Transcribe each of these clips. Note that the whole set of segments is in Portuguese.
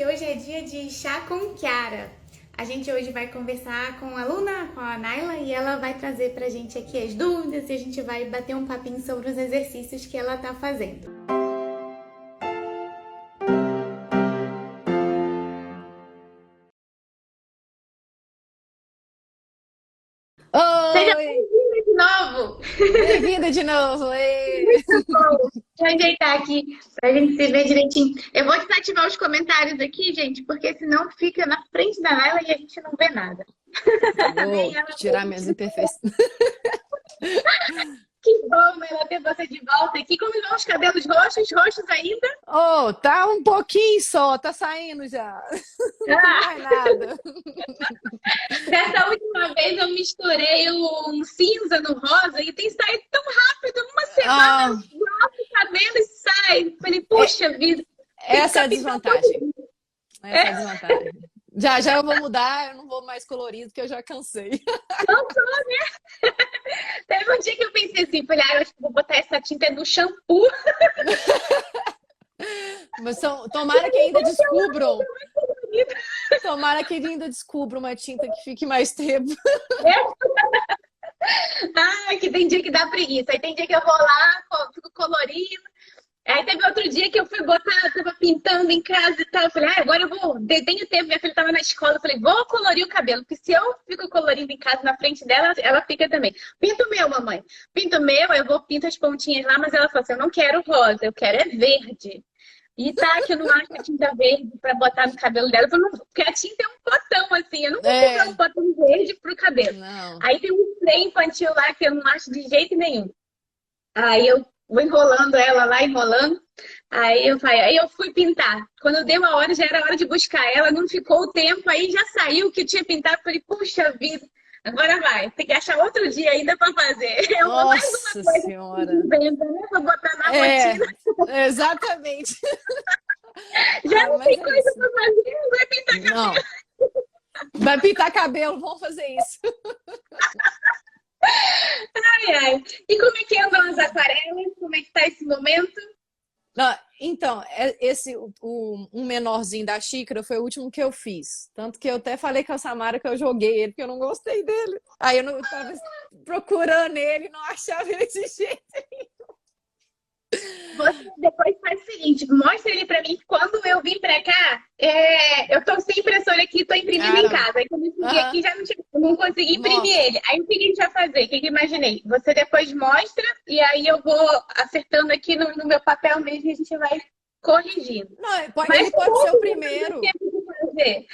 hoje é dia de chá com Kiara. A gente hoje vai conversar com a Luna, com a Naila, e ela vai trazer pra gente aqui as dúvidas e a gente vai bater um papinho sobre os exercícios que ela tá fazendo. Seja Oi, bem-vinda de novo! bem-vinda de novo. Ê. Bom, deixa eu ajeitar aqui pra gente se ver direitinho. Eu vou desativar os comentários aqui, gente, porque senão fica na frente da Naila e a gente não vê nada. Nem Vou ela tirar minhas imperfeições. Que bom ela ter você de volta aqui. Como vão os cabelos roxos? Roxos ainda? Oh, tá um pouquinho só, tá saindo já. Não Ah, mais nada. dessa última vez eu misturei um cinza no rosa e tem saído tão rápido. Numa semana eu Ah, lavo o cabelo e sai. Falei, é- puxa vida, tem que essa é ficar a pintando desvantagem. todo dia. Essa é a desvantagem. Já já eu vou mudar, eu não vou mais colorido, porque eu já cansei. Teve um dia que eu pensei assim, falei, eu acho que vou botar essa tinta no shampoo. Mas tomara que ainda descubram. Tomara que ainda descubram uma tinta que fique mais tempo. Ai, que tem dia que dá preguiça. Aí tem dia que eu vou lá, fico colorindo. Aí teve outro dia que eu fui botar, tava pintando em casa e tal. Eu falei, agora eu vou, tenho tempo, minha filha tava na escola. Eu falei, vou colorir o cabelo, porque se eu fico colorindo em casa na frente dela, ela fica também. Pinta o meu, mamãe. Pinta o meu, eu vou pinto as pontinhas lá, mas ela falou assim, eu não quero rosa, eu quero é verde. E tá, que eu não acho a tinta verde pra botar no cabelo dela. Eu falei, não, porque a tinta é um potão, assim, eu não vou comprar um É, potão verde pro cabelo. não. Aí tem um spray infantil lá que eu não acho de jeito nenhum. Aí eu vou enrolando ela lá, enrolando. Aí eu fui pintar. Quando deu a hora, já era hora de buscar ela, não ficou o tempo, aí já saiu o que eu tinha pintado. Falei, puxa vida, agora vai. Tem que achar outro dia ainda para fazer. Eu vou mais uma Nossa coisa que a gente Senhora. inventa, né? Pra botar na É, rotina. exatamente. Já Ah, não mas tem é coisa isso. para fazer, vai pintar Não. Vai pintar cabelo, vamos fazer isso. ai, ai. E como é que andam as aquarelas? Como é que tá esse momento? Não, então, um menorzinho da xícara foi o último que eu fiz. Tanto que eu até falei com a Samara que eu joguei ele, porque eu não gostei dele. Aí eu não tava procurando ele, e não achava ele de jeito. Você depois faz o seguinte, mostra ele pra mim que quando eu vim pra cá, eu tô sem impressora aqui, tô imprimindo em Cara, casa. Aí quando eu cheguei aham, aqui já não consegui imprimir mostra. ele. Aí o que a gente vai fazer? O que eu imaginei? Você depois mostra e aí eu vou acertando aqui no meu papel mesmo e a gente vai corrigindo. Não, Mas ele que pode bom ser o que você deu primeiro. tempo de fazer.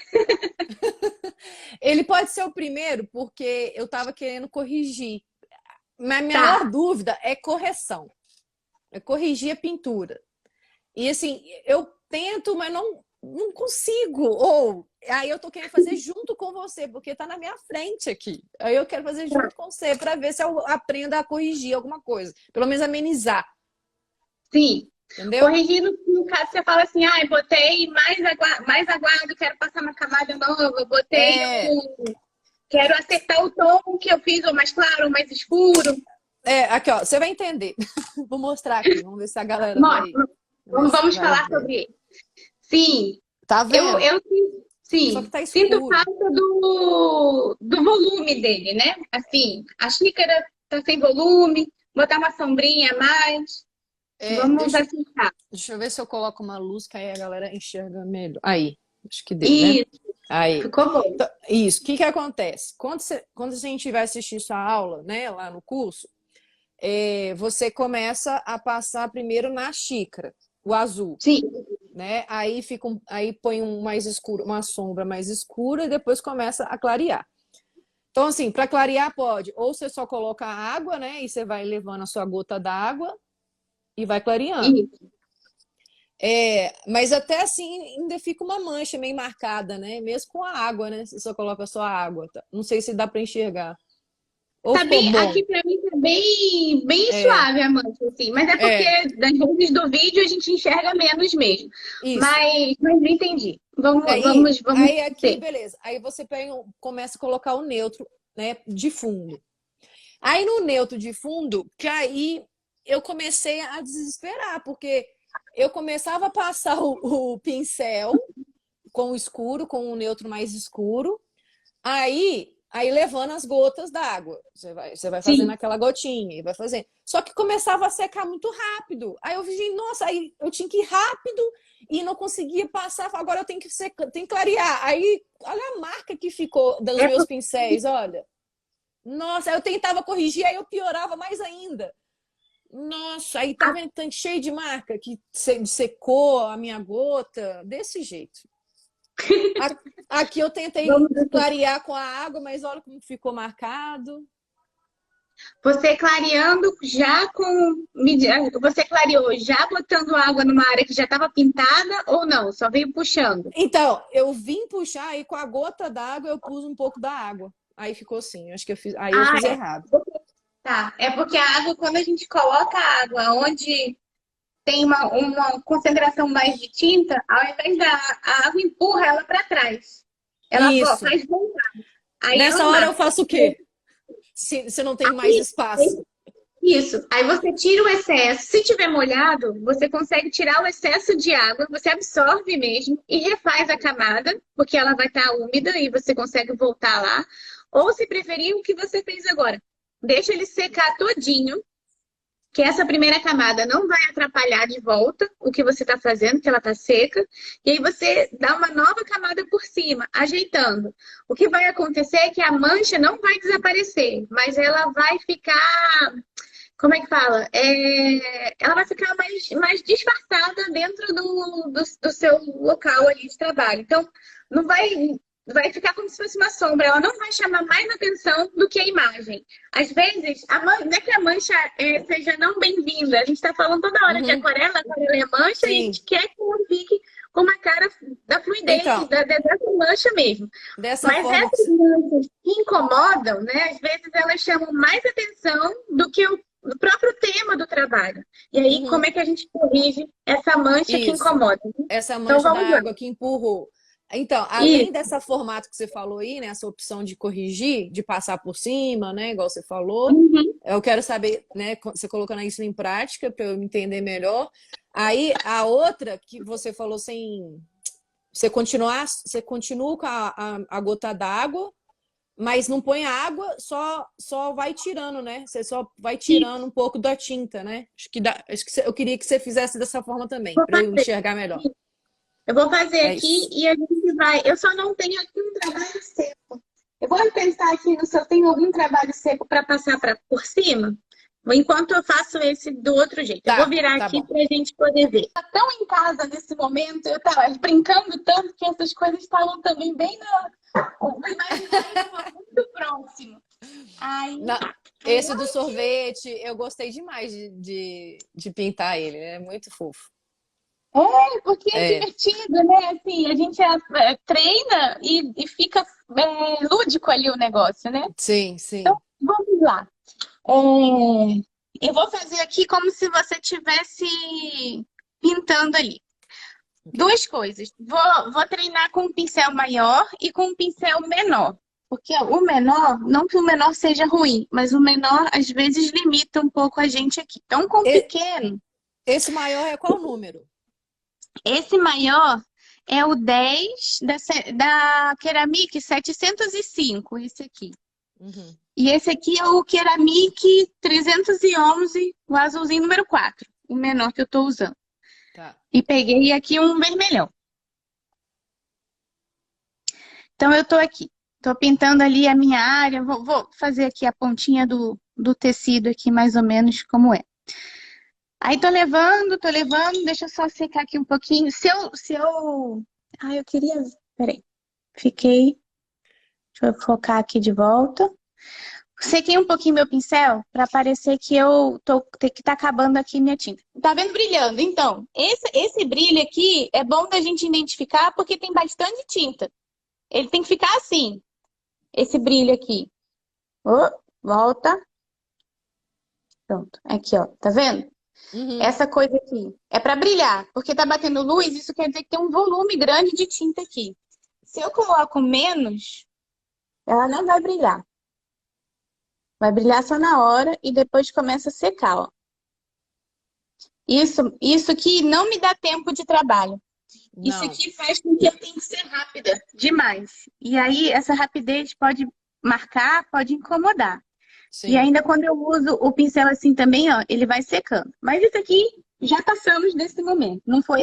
Ele pode ser o primeiro porque eu tava querendo corrigir. Mas a minha maior Tá. dúvida é correção. É corrigir a pintura. E assim, eu tento, mas não consigo. Ou aí eu tô querendo fazer junto com você, porque tá na minha frente aqui. Aí eu quero fazer junto com você para ver se eu aprendo a corrigir alguma coisa, pelo menos amenizar, Sim. entendeu? Corrigindo, no caso, você fala assim, ah, eu botei mais aguardo, quero passar uma camada nova, eu botei É, quero acertar o tom que eu fiz, ou mais claro, ou mais escuro. aqui, ó, você vai entender. Vou mostrar aqui, vamos ver se a galera vai, Mostra, vamos vai falar ver. sobre ele. Sim, Tá eu, vendo? eu Só que sim, tá sinto escuro. falta do volume dele, né? Assim, a xícara tá sem volume, botar uma sombrinha a mais. É, Vamos acertar. deixa eu ver se eu coloco uma luz que aí a galera enxerga melhor. Aí, acho que deu, né? Isso, Aí. ficou bom. Então, isso, o que que acontece? Quando a gente vai assistir sua aula, né, lá no curso, você começa a passar primeiro na xícara, o azul, Sim, né? Aí põe um mais escuro, uma sombra mais escura e depois começa a clarear. Então, assim, para clarear pode, ou você só coloca a água, né, e você vai levando a sua gota d'água e vai clareando. isso. Mas até assim ainda fica uma mancha meio marcada, né? Mesmo com a água, né? Você só coloca só a água. Tá? Não sei se dá para enxergar. Ou Tá ficou bem, bom? aqui pra mim tá bem É, suave a mancha, assim. Mas é porque é, das luzes do vídeo a gente enxerga menos mesmo. isso. Mas não entendi. Vamos Aí aqui, ter. beleza. Aí você começa a colocar o neutro, né, de fundo. Aí no neutro de fundo, que aí eu comecei a desesperar, porque eu começava a passar o pincel com o escuro, com o neutro mais escuro. Aí levando as gotas d'água. Você vai fazendo Sim. aquela gotinha e vai fazendo. Só que começava a secar muito rápido. Aí eu vi, nossa, aí eu tinha que ir rápido e não conseguia passar. Agora eu tenho que tenho que clarear. Aí, olha a marca que ficou dos É meus pincéis, olha. Nossa, aí eu tentava corrigir, aí eu piorava mais ainda. Nossa, aí tá vendo tanto cheio de marca que secou a minha gota, desse jeito. Aqui eu tentei clarear com a água, mas olha como ficou marcado. Você clareando já com. Você clareou já botando água numa área que já estava pintada ou não? Só veio puxando? Então, eu vim puxar e com a gota d'água eu pus um pouco da água. Aí ficou assim, acho que eu fiz É. errado. Tá. É porque a água, quando a gente coloca a água onde tem uma concentração mais de tinta, ao invés da a água empurra ela para trás. Ela Isso. faz voltar. Aí Nessa ela hora eu marca. faço o quê? Se não tem mais espaço. Isso. Aí você tira o excesso. Se tiver molhado, você consegue tirar o excesso de água, você absorve mesmo e refaz a camada, porque ela vai estar úmida e você consegue voltar lá. Ou se preferir, o que você fez agora. Deixa ele secar todinho, que essa primeira camada não vai atrapalhar de volta o que você está fazendo, que ela está seca. E aí você dá uma nova camada por cima, ajeitando. O que vai acontecer é que a mancha não vai desaparecer, mas ela vai ficar, como é que fala? Ela vai ficar mais disfarçada dentro do seu local ali de trabalho. Então, não vai ficar como se fosse uma sombra. Ela não vai chamar mais atenção do que a imagem. Às vezes, não é que a mancha seja não bem-vinda. A gente está falando toda hora de aquarela é mancha, e a Sim. gente quer que ela fique com uma cara da fluidez, Então, dessa mancha mesmo. dessa Mas forma essas manchas que incomodam, né? Às vezes elas chamam mais atenção do que o próprio tema do trabalho. E aí, como é que a gente corrige essa mancha que Isso. incomoda? Essa Então, mancha da vamos lá. água que empurrou. Então, além Isso. dessa formato que você falou aí, né, essa opção de corrigir, de passar por cima, né, igual você falou, Uhum. eu quero saber, né, você colocando isso em prática para eu entender melhor. Aí, a outra que você falou sem você continua com a gota d'água, mas não põe a água, só vai tirando, né? Você só vai tirando um pouco da tinta, né? Acho que eu queria que você fizesse dessa forma também, Vou para eu fazer. enxergar melhor. Eu vou fazer É aqui isso. e a gente vai. Eu só não tenho aqui um trabalho seco. Eu vou pensar aqui no se eu tenho algum trabalho seco para passar por cima, enquanto eu faço esse do outro jeito. Eu vou virar Tá aqui bom. para a gente poder ver. Tá tão em casa nesse momento, eu estava brincando tanto que essas coisas estavam também bem o imaginário estava muito próximo. Aí, Esse do sorvete, eu gostei demais de pintar ele, é muito fofo. porque é É, divertido, né? Assim, a gente treina e fica lúdico ali o negócio, né? sim, sim. Vamos lá. Eu vou fazer aqui como se você estivesse pintando ali. Duas coisas. Vou treinar com um pincel maior e com um pincel menor. Porque o menor, não que o menor seja ruim, mas o menor às vezes limita um pouco a gente aqui. Então, com o pequeno, Esse maior é qual número? esse maior é o 10 da Ceramic 705, esse aqui. Uhum. E esse aqui é o Ceramic 311, o azulzinho número 4, o menor que eu estou usando. Tá. E peguei aqui um vermelhão. Então, eu estou aqui. Estou pintando ali a minha área. Vou fazer aqui a pontinha do tecido aqui, mais ou menos como é. Aí, tô levando. Deixa eu só secar aqui um pouquinho. Ah, eu queria... Peraí. Fiquei... Deixa eu focar aqui de volta. Sequei um pouquinho meu pincel para parecer que que tá acabando aqui minha tinta. Tá vendo brilhando? Então, esse brilho aqui é bom da gente identificar porque tem bastante tinta. Ele tem que ficar assim, esse brilho aqui. Volta. Pronto, aqui ó, tá vendo? Uhum. Essa coisa aqui é para brilhar, porque tá batendo luz, isso quer dizer que tem um volume grande de tinta aqui. Se eu coloco menos, ela não vai brilhar. Vai brilhar só na hora e depois começa a secar, ó. Isso aqui não me dá tempo de trabalho. Isso Não. aqui faz com que eu tenha que ser demais. E aí, essa rapidez pode marcar, pode incomodar. E Sim. ainda quando eu uso o pincel assim também, ó, ele vai secando. Mas isso aqui já passamos desse momento. Não foi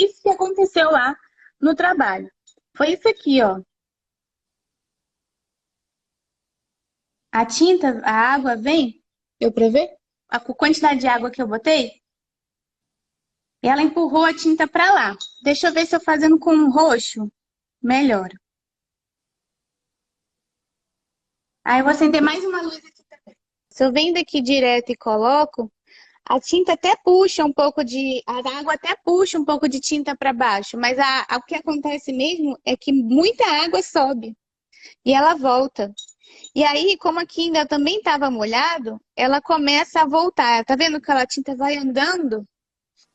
isso que aconteceu lá no trabalho. Foi isso aqui, ó. A tinta, a água vem, eu pra ver? A quantidade de água que eu botei, ela empurrou a tinta pra lá. Deixa eu ver se eu fazendo com um roxo, melhor. Aí eu vou acender mais uma luz aqui também. Se eu venho daqui direto e coloco, a tinta até puxa um pouco de. A água até puxa um pouco de tinta para baixo, mas o que acontece mesmo é que muita água sobe e ela volta. E aí, como aqui ainda também estava molhado, ela começa a voltar. Tá vendo que a tinta vai andando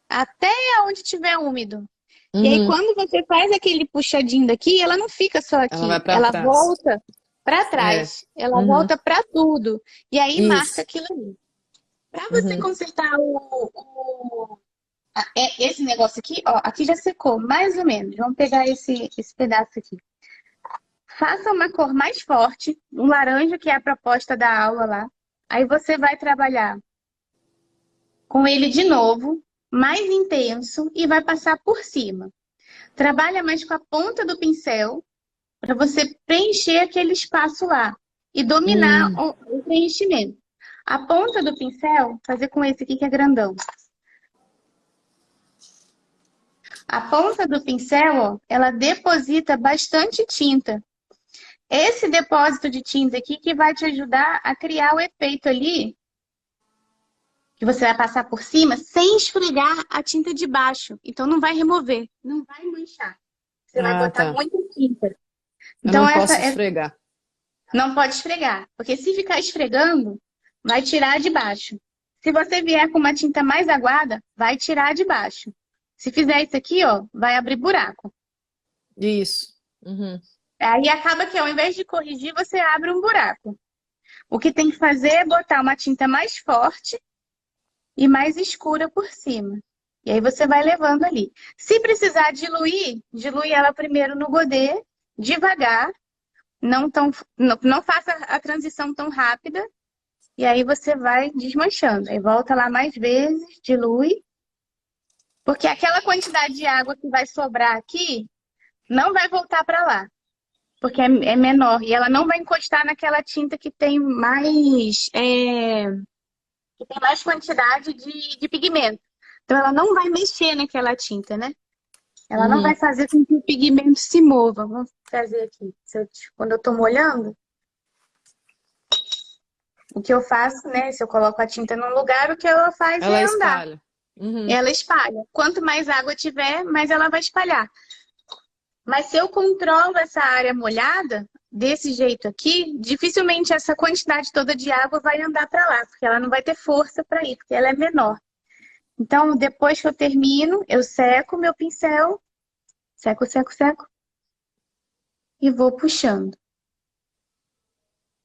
até onde tiver úmido. E aí, Uhum. quando você faz aquele puxadinho daqui, ela não fica só Ela vai aqui, para ela trás. volta para É. trás, ela Uhum. volta para tudo. E aí marca Isso. aquilo ali. Para você Uhum. consertar esse negócio aqui, ó, aqui já secou, mais ou menos. Vamos pegar esse pedaço aqui. Faça uma cor mais forte, um laranja, que é a proposta da aula lá. Aí você vai trabalhar com ele de novo, mais intenso, e vai passar por cima. Trabalha mais com a ponta do pincel, para você preencher aquele espaço lá e dominar Hum. o preenchimento. A ponta do pincel, fazer com esse aqui que é grandão. A ponta do pincel, ó, ela deposita bastante tinta. Esse depósito de tinta aqui que vai te ajudar a criar o efeito ali, que você vai passar por cima, sem esfregar a tinta de baixo. Então não vai remover, não vai manchar. Você vai Ah, botar tá. muita tinta. Eu Então não essa posso esfregar. não pode esfregar, porque se ficar esfregando, vai tirar de baixo. Se você vier com uma tinta mais aguada, vai tirar de baixo. Se fizer isso aqui, ó, vai abrir buraco. Isso. Uhum. Aí acaba que ao invés de corrigir, você abre um buraco. O que tem que fazer é botar uma tinta mais forte e mais escura por cima. E aí você vai levando ali. Se precisar diluir, dilui ela primeiro no godê, devagar, não faça a transição tão rápida. E aí você vai desmanchando. Aí volta lá mais vezes, dilui. Porque aquela quantidade de água que vai sobrar aqui não vai voltar para lá. Porque é menor. E ela não vai encostar naquela tinta que tem mais quantidade de pigmento. Então ela não vai mexer naquela tinta, né? Ela não vai Uhum. fazer com que o pigmento se mova. Vamos fazer aqui. Quando eu tô molhando, o que eu faço, né? Se eu coloco a tinta num lugar, o que ela faz Ela é andar. espalha. Uhum. Ela espalha. Quanto mais água tiver, mais ela vai espalhar. Mas se eu controlo essa área molhada, desse jeito aqui, dificilmente essa quantidade toda de água vai andar para lá, porque ela não vai ter força para ir, porque ela é menor. Então, depois que eu termino, eu seco meu pincel, seco, seco, seco, e vou puxando.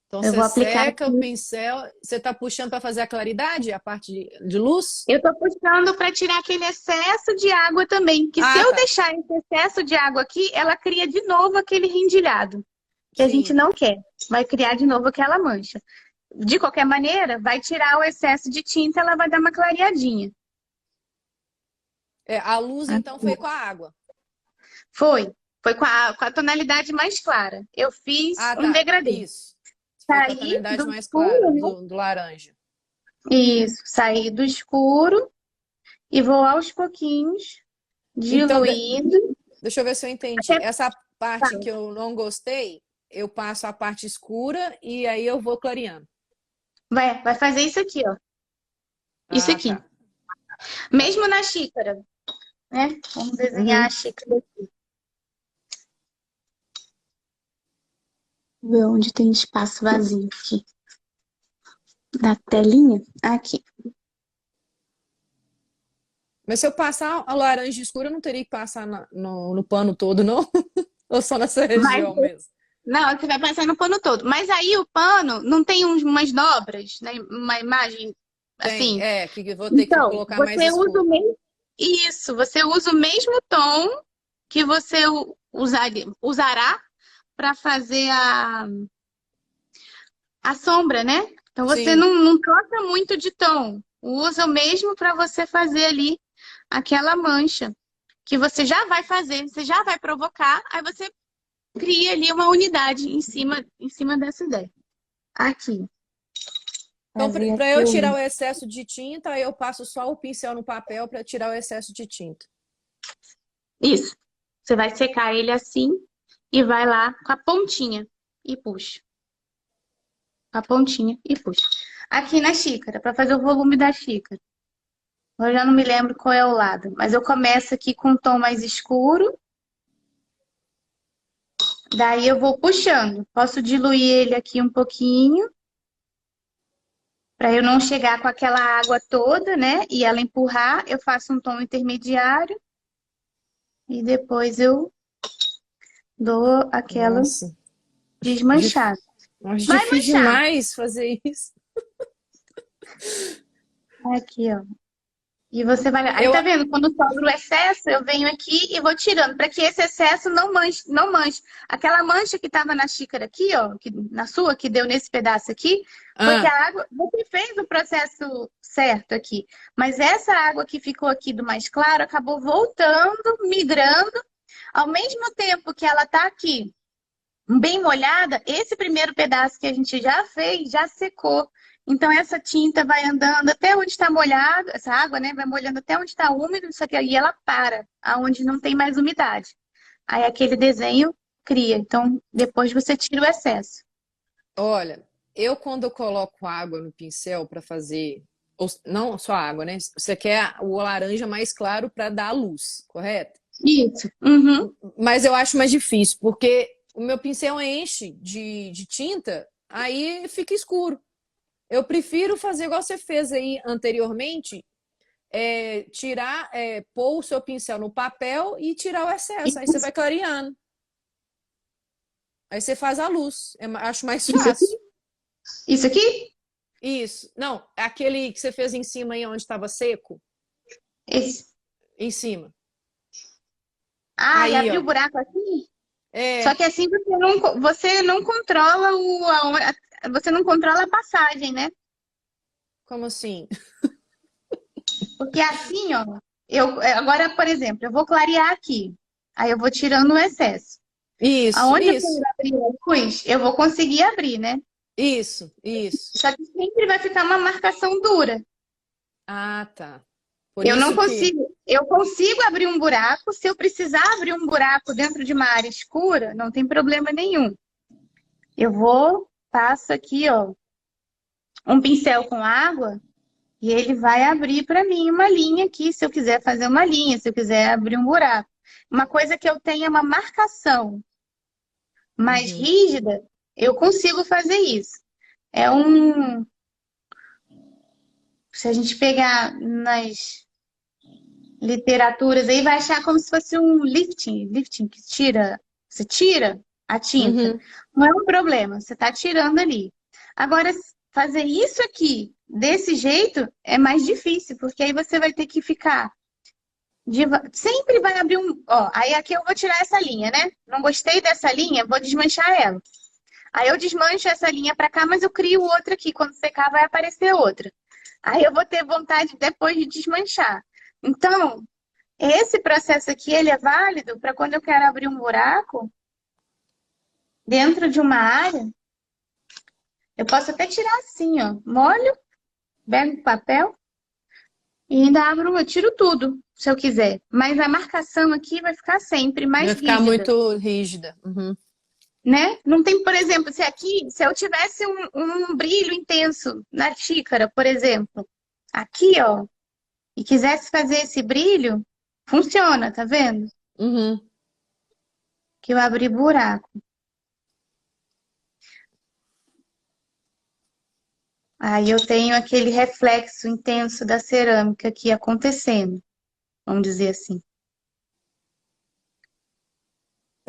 Então Eu você vou aplicar seca o aqui. pincel, você está puxando para fazer a claridade, a parte de luz? Eu tô puxando para tirar aquele excesso de água também, que se Ah, eu tá. deixar esse excesso de água aqui, ela cria de novo aquele rendilhado, que a gente Sim. não quer. Vai criar de novo aquela mancha. De qualquer maneira, vai tirar o excesso de tinta, ela vai dar uma clareadinha. É, a luz então foi com a água. Foi. Foi com a tonalidade mais clara. Eu fiz Ah, um tá. degradê. Isso. Foi com a Saí tonalidade do mais clara, escuro, né? do laranja. Isso, saí do escuro e vou aos pouquinhos Então, diluindo. deixa eu ver se eu entendi. Até Essa parte que eu não gostei, eu passo a parte escura e aí eu vou clareando. vai fazer isso aqui, ó. Isso Ah, aqui. tá. Tá. Mesmo na xícara, né? Vamos desenhar a Uhum. xícara aqui. Ver onde tem espaço vazio aqui. Da telinha? Aqui. Mas se eu passar a laranja escura, eu não teria que passar no pano todo, não? Ou só nessa Vai região mesmo? Não, você vai passar no pano todo. Mas aí o pano não tem umas dobras, né? Uma imagem Tem, assim. que eu vou ter que Então, colocar mais você usa o escuro. mesmo. Isso, você usa o mesmo tom que você usará para fazer a sombra, né? Então você Sim. não troca muito de tom. Usa o mesmo para você fazer ali aquela mancha que você já vai fazer, você já vai provocar, aí você cria ali uma unidade em cima dessa ideia. Aqui. Então, Fazer para aqui eu o. tirar o excesso de tinta, eu passo só o pincel no papel para tirar o excesso de tinta. Isso. Você vai secar ele assim e vai lá com a pontinha e puxa. Com a pontinha e puxa. Aqui na xícara, para fazer o volume da xícara. Eu já não me lembro qual é o lado, mas eu começo aqui com um tom mais escuro. Daí eu vou puxando. Posso diluir ele aqui um pouquinho, para eu não chegar com aquela água toda, né? E ela empurrar, eu faço um tom intermediário e depois eu dou aquela Nossa, desmanchada. acho Vai difícil manchar. demais fazer isso. Aqui, ó. E você vai. Aí Eu, tá vendo? Quando sobra o excesso, eu venho aqui e vou tirando, para que esse excesso não manche, não manche. Aquela mancha que tava na xícara aqui, ó, que, na sua, que deu nesse pedaço aqui, foi que ah, a água. Você fez o processo certo aqui. Mas essa água que ficou aqui do mais claro acabou voltando, migrando, ao mesmo tempo que ela tá aqui bem molhada, esse primeiro pedaço que a gente já fez já secou. Então, essa tinta vai andando até onde está molhado, essa água, né, vai molhando até onde está úmido, só que aí ela para, aonde não tem mais umidade. Aí aquele desenho cria. Então, depois você tira o excesso. olha, eu quando eu coloco água no pincel para fazer, não só água, né? Você quer o laranja mais claro para dar a luz, correto? Isso. Uhum. Mas eu acho mais difícil, porque o meu pincel enche de tinta, aí fica escuro. Eu prefiro fazer igual você fez aí anteriormente, pôr o seu pincel no papel e tirar o excesso. Aí você Isso, vai clareando. Aí você faz a luz. Acho mais isso aqui? fácil. Isso aqui? Isso. Não, aquele que você fez em cima aí onde estava seco, Esse. em cima. Ah, e Aí, abriu o ó. buraco aqui? Só É, que assim você não controla você não controla a passagem, né? como assim? Porque assim, ó, agora, por exemplo, eu vou clarear aqui. Aí eu vou tirando o excesso. Isso, Aonde eu isso, for abrir a luz, eu vou conseguir abrir, né? isso, isso. Só que sempre vai ficar uma marcação dura. Ah, tá. Por Eu não isso que. consigo, eu consigo abrir um buraco. Se eu precisar abrir um buraco dentro de uma área escura, não tem problema nenhum. Eu vou, passo aqui, ó, um pincel com água e ele vai abrir para mim uma linha aqui, se eu quiser fazer uma linha, se eu quiser abrir um buraco. Uma coisa que eu tenha uma marcação mais Uhum. rígida, eu consigo fazer isso. É um. Se a gente pegar nas literaturas aí, vai achar como se fosse um lifting que tira, você tira a tinta. Uhum. Não é um problema, você está tirando ali. Agora, fazer isso aqui desse jeito é mais difícil, porque aí você vai ter que ficar. Sempre vai abrir um. Ó, aí aqui eu vou tirar essa linha, né? Não gostei dessa linha, vou desmanchar ela. Aí eu desmancho essa linha para cá, mas eu crio outra aqui. Quando secar, vai aparecer outra. Aí eu vou ter vontade depois de desmanchar. Então, esse processo aqui, ele é válido para quando eu quero abrir um buraco dentro de uma área. Eu posso até tirar assim, ó. Molho, pego o papel e ainda abro, eu tiro tudo, se eu quiser. Mas a marcação aqui vai ficar sempre mais Vai ficar rígida. muito rígida. Uhum. Né? Não tem, por exemplo, se eu tivesse um brilho intenso na xícara, por exemplo, aqui, ó, e quisesse fazer esse brilho, funciona, tá vendo? Uhum. Que eu abri buraco. Aí eu tenho aquele reflexo intenso da cerâmica aqui acontecendo, vamos dizer assim.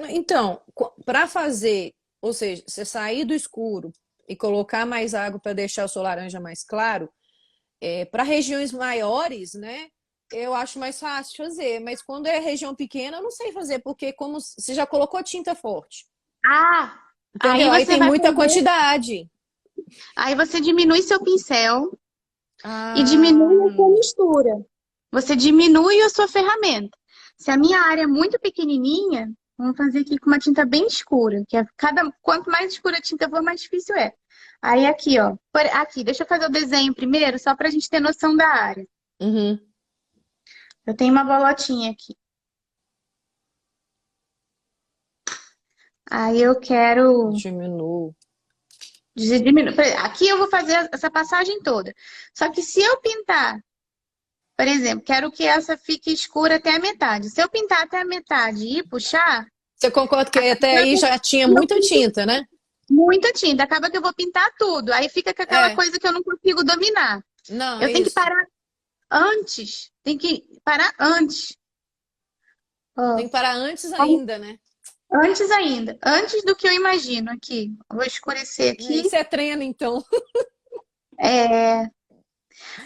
Então, para fazer, ou seja, você sair do escuro e colocar mais água para deixar o seu laranja mais claro, para regiões maiores, né? eu acho mais fácil fazer, mas quando é região pequena, eu não sei fazer, porque como você já colocou tinta forte, Ah, aí entendeu? Aí você tem vai muita fazer. quantidade. Aí você diminui seu pincel e diminui a sua Ah, mistura. Você diminui a sua ferramenta. Se a minha área é muito pequenininha, vamos fazer aqui com uma tinta bem escura, que é quanto mais escura a tinta for, mais difícil é. Aí aqui, ó, aqui, deixa eu fazer o desenho primeiro, só para a gente ter noção da área. uhum. Eu tenho uma bolotinha aqui. Aí eu quero Diminuo. diminuir. Aqui eu vou fazer essa passagem toda. Só que se eu pintar, por exemplo, quero que essa fique escura até a metade. Se eu pintar até a metade e puxar, Você concorda que até aí acaba já tinha que eu muita pinto tinta, né? muita tinta. Acaba que eu vou pintar tudo. Aí fica com aquela É, coisa que eu não consigo dominar. não, Eu é tenho que isso. parar antes. Tem que parar antes. Tem Ó, que parar antes ainda, né? antes ainda. Antes do que eu imagino aqui. Vou escurecer aqui. Isso é treino, então. É,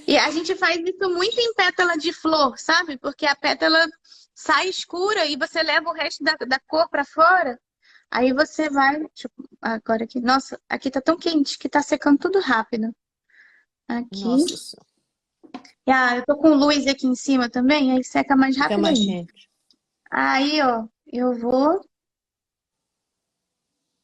e a gente faz isso muito em pétala de flor, sabe? Porque a pétala sai escura e você leva o resto da cor para fora. Aí você vai. Agora aqui. Nossa, aqui tá tão quente que tá secando tudo rápido. Aqui. Nossa Senhora, Ah, eu tô com luz aqui em cima também, aí seca mais fica rápido mais ainda. quente. Aí, ó, eu vou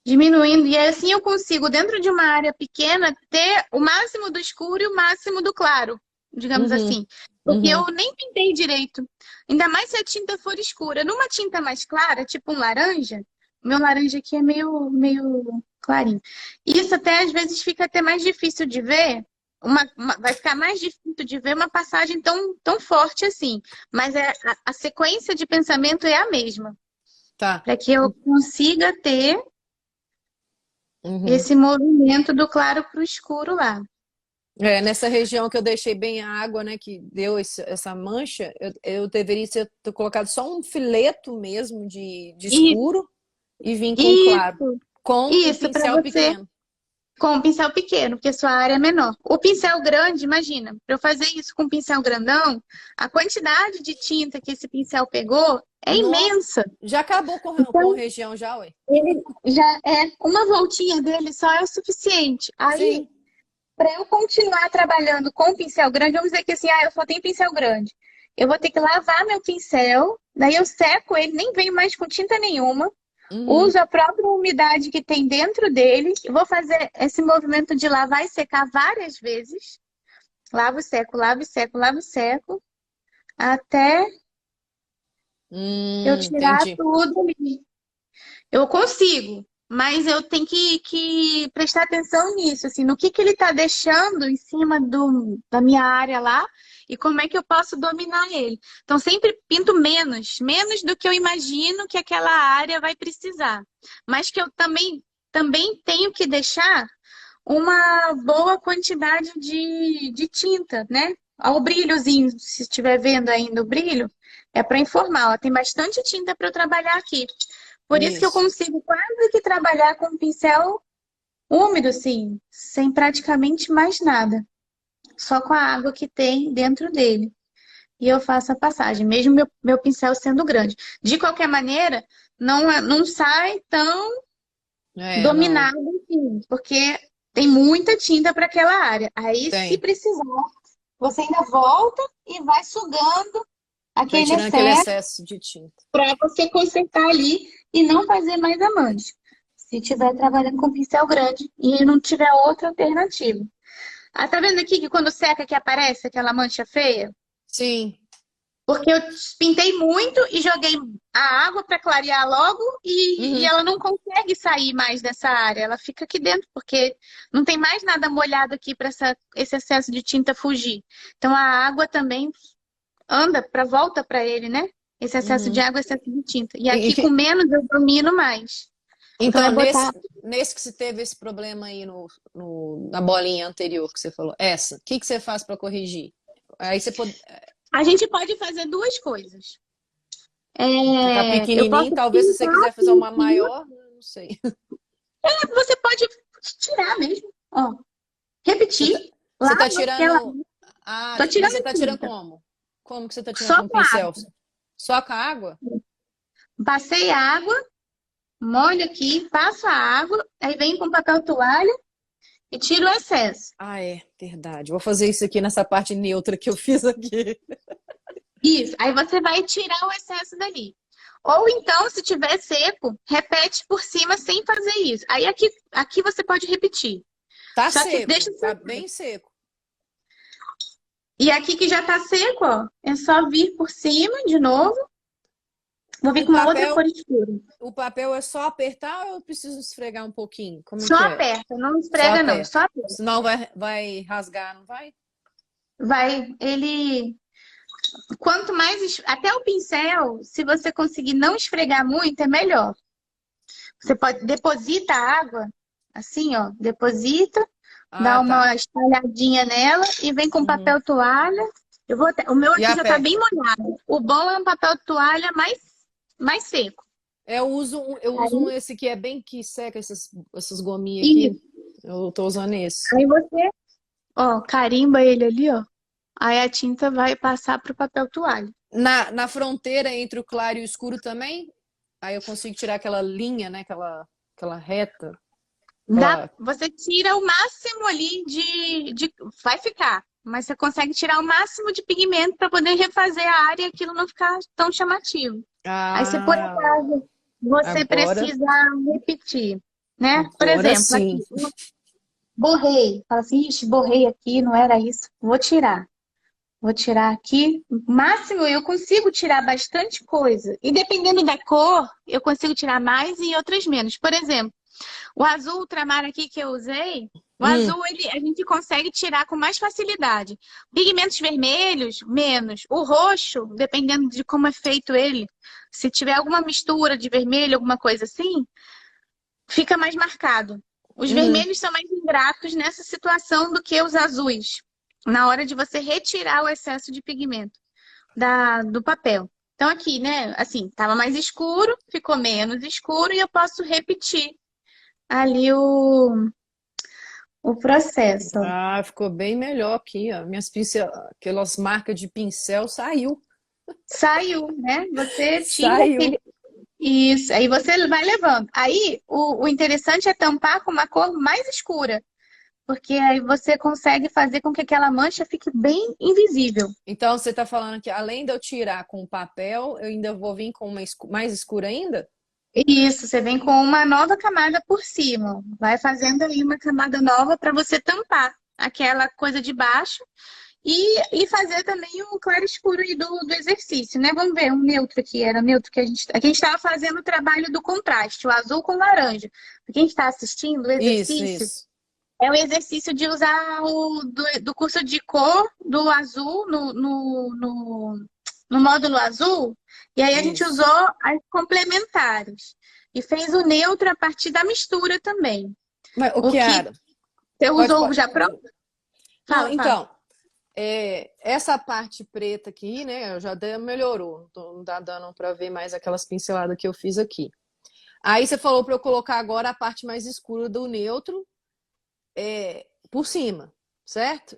diminuindo. E aí, assim eu consigo, dentro de uma área pequena, ter o máximo do escuro e o máximo do claro, digamos Uhum, assim. Porque eu uhum. nem pintei direito. Ainda mais se a tinta for escura. Numa tinta mais clara, tipo um laranja, meu laranja aqui é meio clarinho. Isso até às vezes fica até mais difícil de ver. Vai ficar mais difícil de ver uma passagem tão forte assim. Mas a sequência de pensamento é a mesma. Tá. Para que eu consiga ter Uhum. esse movimento do claro para o escuro lá. É, nessa região que eu deixei bem a água, né, que deu essa mancha, eu deveria ter colocado só um fileto mesmo de E escuro e vim com claro, isso, com o isso, para pincel você pequeno. com o pincel pequeno, porque sua área é menor. O pincel grande, imagina, para eu fazer isso com o pincel grandão, a quantidade de tinta que esse pincel pegou é No, imensa. já acabou com Então, região já, ué. ele já é uma voltinha dele só é o suficiente. Aí, Sim. para eu continuar trabalhando com o pincel grande, vamos dizer que assim, eu só tenho pincel grande. Eu vou ter que lavar meu pincel, daí eu seco ele, nem venho mais com tinta nenhuma. Uhum. Uso a própria umidade que tem dentro dele. Vou fazer esse movimento de lavar e secar várias vezes. Lavo e seco, lavo e seco, lavo e seco, até eu tirar Entendi. tudo ali. Eu consigo, mas eu tenho que prestar atenção nisso, assim, no que ele está deixando em cima da minha área lá e como é que eu posso dominar ele. Então, sempre pinto menos do que eu imagino que aquela área vai precisar, mas que eu também tenho que deixar uma boa quantidade de tinta, né? Ao brilhozinho, se estiver vendo ainda o brilho, é para informar, ó, tem bastante tinta para eu trabalhar aqui. Por isso que eu Isso. consigo quase que trabalhar com um pincel úmido, assim, sem praticamente mais nada. Só com a água que tem dentro dele. E eu faço a passagem, mesmo meu pincel sendo grande. De qualquer maneira, não sai tão É, não, dominado assim, porque tem muita tinta para aquela área. Aí, se tem. precisar, você ainda volta e vai sugando Vai aquele tirando aquele excesso excesso de tinta. para você consertar ali e não fazer mais a mancha. Se estiver trabalhando com pincel grande e não tiver outra alternativa. Ah, tá vendo aqui que quando seca que aparece aquela mancha feia? Sim. Porque eu pintei muito e joguei a água para clarear logo e Uhum. ela não consegue sair mais dessa área. Ela fica aqui dentro, porque não tem mais nada molhado aqui para esse excesso de tinta fugir. Então a água também anda para volta para ele, né? Esse excesso de Uhum. água, excesso de tinta. E E aqui com menos eu domino mais. Então então, é botar. nesse que você teve esse problema aí na bolinha anterior que você falou, essa, o que que você faz para corrigir? Aí você pode, A gente pode fazer duas coisas. que tá Eu pequenininho, posso talvez se você pintar quiser aqui fazer em uma cima. maior, não sei. Você pode tirar mesmo. Ó, Você tá, repetir. você tá Lava aquela. tirando, Tô mas você tirando tá tirando tinta. como? Como que você tá tirando Só com o com água. pincel? Só com a água? Passei água, molho aqui, passo a água, aí venho com papel toalha e tiro o excesso. Ah, é, verdade. Vou fazer isso aqui nessa parte neutra que eu fiz aqui. Isso, aí você vai tirar o excesso dali. Ou então, se tiver seco, repete por cima sem fazer isso. Aí aqui você pode repetir. Tá Só que deixa seco, tá secar. bem seco. E aqui que já tá seco, ó, é só vir por cima de novo. Vou vir O com uma outra papel, cor escura. o papel é só apertar ou eu preciso esfregar um pouquinho? Como Só que é? aperta, não Só esfrega não, aperta. só aperta. Senão vai rasgar, não vai? Vai, ele quanto mais até o pincel, se você conseguir não esfregar muito, é melhor. Você pode deposita a água, assim, ó, deposita, Ah, dá tá. uma espalhadinha nela e vem com Uhum. papel toalha. O meu E aqui já tá bem aperta. molhado. O bom é um papel toalha mais seco. Eu uso esse que é bem que seca essas gominhas Isso. aqui. Eu tô usando esse. Aí você, ó, carimba ele ali, ó. Aí a tinta vai passar pro papel toalha. Na fronteira entre o claro e o escuro também, aí eu consigo tirar aquela linha, né? Aquela reta. Aquela... Você tira o máximo ali vai ficar, mas você consegue tirar o máximo de pigmento para poder refazer a área e aquilo não ficar tão chamativo. Aí, se por Ah, acaso você agora, precisa repetir, né? Por agora exemplo, sim. aqui, eu borrei. Fala assim, ixi, borrei aqui, não era isso. Vou tirar. Vou tirar aqui. Máximo, eu consigo tirar bastante coisa. E dependendo da cor, eu consigo tirar mais e outras menos. Por exemplo, o azul ultramar aqui que eu usei, o Hum, azul a gente consegue tirar com mais facilidade. Pigmentos vermelhos, menos. O roxo, dependendo de como é feito ele, se tiver alguma mistura de vermelho, alguma coisa assim, fica mais marcado. Os uhum. vermelhos são mais ingratos nessa situação do que os azuis, na hora de você retirar o excesso de pigmento do papel. Então aqui, né, assim, estava mais escuro, ficou menos escuro e eu posso repetir ali o processo. Ó. Ah, ficou bem melhor aqui, ó. Aquelas marcas de pincel saiu. Saiu, né? Você tira Saiu. aquele. Isso, aí você vai levando. Aí o interessante é tampar com uma cor mais escura, porque aí você consegue fazer com que aquela mancha fique bem invisível. Então você tá falando que além de eu tirar com o papel, eu ainda vou vir com uma mais escura ainda? Isso, você vem com uma nova camada por cima. Vai fazendo aí uma camada nova para você tampar aquela coisa de baixo e fazer também o claro escuro aí do exercício, né? Vamos ver, um neutro aqui, era neutro que a gente estava fazendo o trabalho do contraste, o azul com laranja. Para quem está assistindo, o Isso, exercício isso. é o exercício de usar do curso de cor do azul no módulo azul, e aí a gente Isso. usou as complementares. E fez o neutro a partir da mistura também. Mas, o O que Kiara, você usou pode. já pronto? Não, Fala, fala. então, essa parte preta aqui, né, melhorou. Não tá dando para ver mais aquelas pinceladas que eu fiz aqui. Aí você falou para eu colocar agora a parte mais escura do neutro por cima, certo?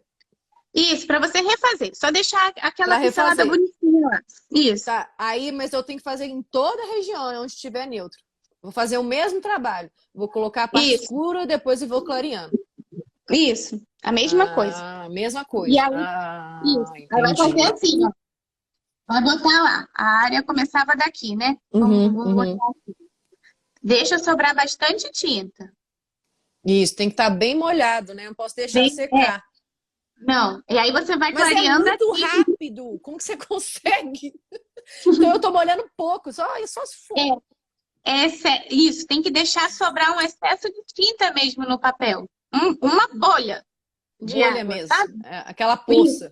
Isso, para você refazer. Só deixar aquela Para pincelada refazer. bonitinha lá. Isso, Tá, aí, mas eu tenho que fazer em toda a região onde estiver neutro. Vou fazer o mesmo trabalho. Vou colocar a parte isso, escura, depois eu vou clareando. isso. A mesma coisa. Ah, mesma E coisa. aí, Ah, isso. Aí vai fazer entendi. assim, ó. Vai botar lá. A área começava daqui, né? Uhum, Vamos uhum. botar. Deixa sobrar bastante tinta. Isso, tem que estar bem molhado, né? Não posso deixar Bem, secar. não. E aí você vai Mas é clareando muito aqui. rápido. Como que você consegue? Então eu tô molhando pouco, só se for. Isso, tem que deixar sobrar um excesso de tinta mesmo no papel. Uma bolha de Bolha água, mesmo. sabe? Aquela Isso, poça.